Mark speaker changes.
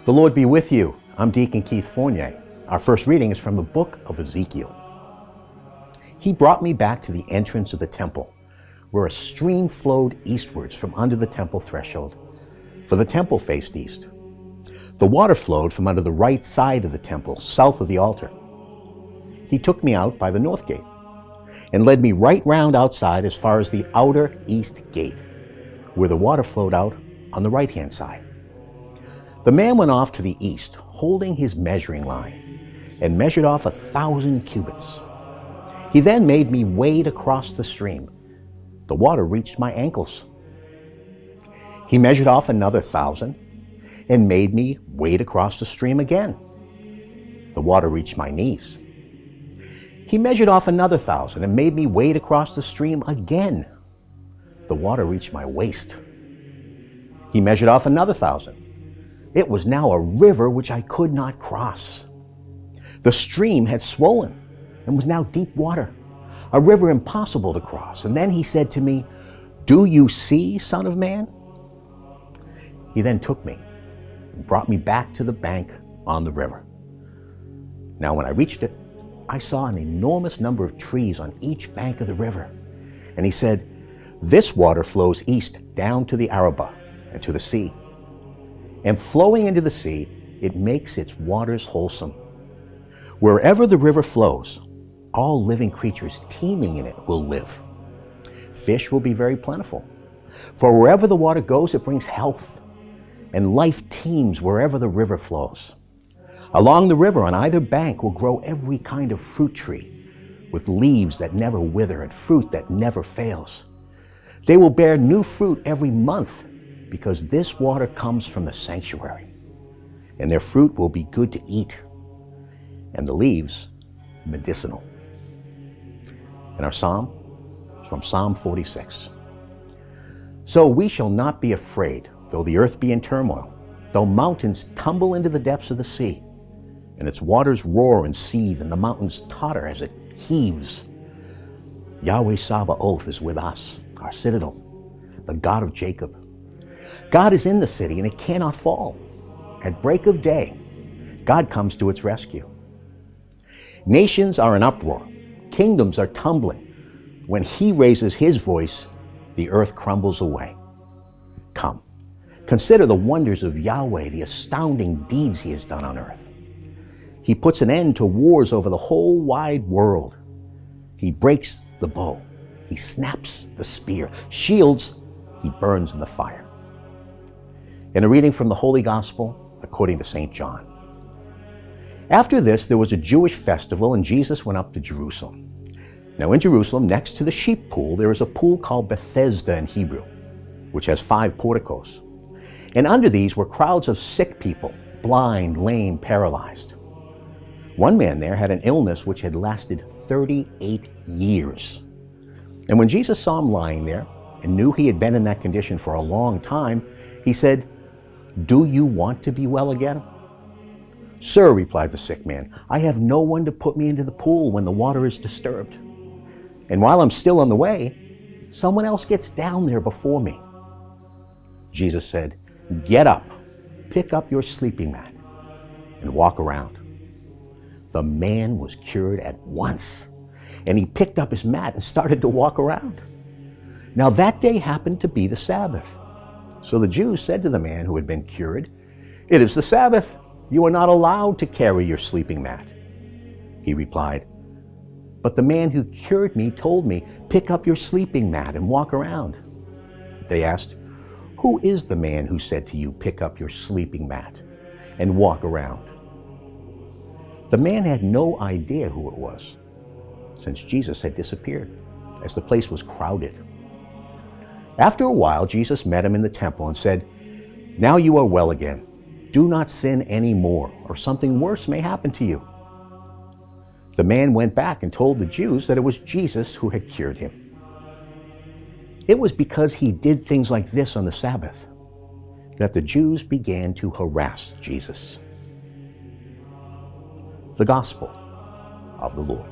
Speaker 1: The Lord be with you. I'm Deacon Keith Fournier. Our first reading is from the book of Ezekiel. He brought me back to the entrance of the temple, where a stream flowed eastwards from under the temple threshold, for the temple faced east. The water flowed from under the right side of the temple, south of the altar. He took me out by the north gate and led me right round outside as far as the outer east gate, where the water flowed out on the right-hand side. The man went off to the east, holding his measuring line, and measured off 1,000 cubits. He then made me wade across the stream. The water reached my ankles. He measured off another 1,000 and made me wade across the stream again. The water reached my knees. He measured off another 1,000 and made me wade across the stream again. The water reached my waist. He measured off another 1,000. It was now a river which I could not cross. The stream had swollen and was now deep water, a river impossible to cross. And then he said to me, "Do you see, Son of Man?" He then took me and brought me back to the bank on the river. Now when I reached it, I saw an enormous number of trees on each bank of the river. And he said, "This water flows east down to the Arabah and to the sea. And flowing into the sea, it makes its waters wholesome. Wherever the river flows, all living creatures teeming in it will live. Fish will be very plentiful. For wherever the water goes, it brings health, and life teems wherever the river flows. Along the river on either bank will grow every kind of fruit tree, with leaves that never wither and fruit that never fails. They will bear new fruit every month, because this water comes from the sanctuary, and their fruit will be good to eat, and the leaves medicinal." And our psalm is from Psalm 46. "So we shall not be afraid, though the earth be in turmoil, though mountains tumble into the depths of the sea, and its waters roar and seethe, and the mountains totter as it heaves. Yahweh Sabaoth is with us, our citadel, the God of Jacob. God is in the city, and it cannot fall. At break of day, God comes to its rescue. Nations are in uproar. Kingdoms are tumbling. When he raises his voice, the earth crumbles away. Come, consider the wonders of Yahweh, the astounding deeds he has done on earth. He puts an end to wars over the whole wide world. He breaks the bow. He snaps the spear. Shields he burns in the fire." In a reading from the Holy Gospel according to St. John. After this, there was a Jewish festival, and Jesus went up to Jerusalem. Now in Jerusalem, next to the sheep pool, there is a pool called Bethesda in Hebrew, which has 5 porticos. And under these were crowds of sick people, blind, lame, paralyzed. One man there had an illness which had lasted 38 years. And when Jesus saw him lying there and knew he had been in that condition for a long time, he said, "Do you want to be well again?" "Sir," replied the sick man, "I have no one to put me into the pool when the water is disturbed. And while I'm still on the way, someone else gets down there before me." Jesus said, "Get up, pick up your sleeping mat, and walk around." The man was cured at once, and he picked up his mat and started to walk around. Now that day happened to be the Sabbath. So the Jews said to the man who had been cured, "It is the Sabbath. You are not allowed to carry your sleeping mat." He replied, "But the man who cured me told me, 'Pick up your sleeping mat and walk around.'" They asked, "Who is the man who said to you, 'Pick up your sleeping mat and walk around'?" The man had no idea who it was, since Jesus had disappeared, as the place was crowded. After a while, Jesus met him in the temple and said, "Now you are well again. Do not sin any more, or something worse may happen to you." The man went back and told the Jews that it was Jesus who had cured him. It was because he did things like this on the Sabbath that the Jews began to harass Jesus. The Gospel of the Lord.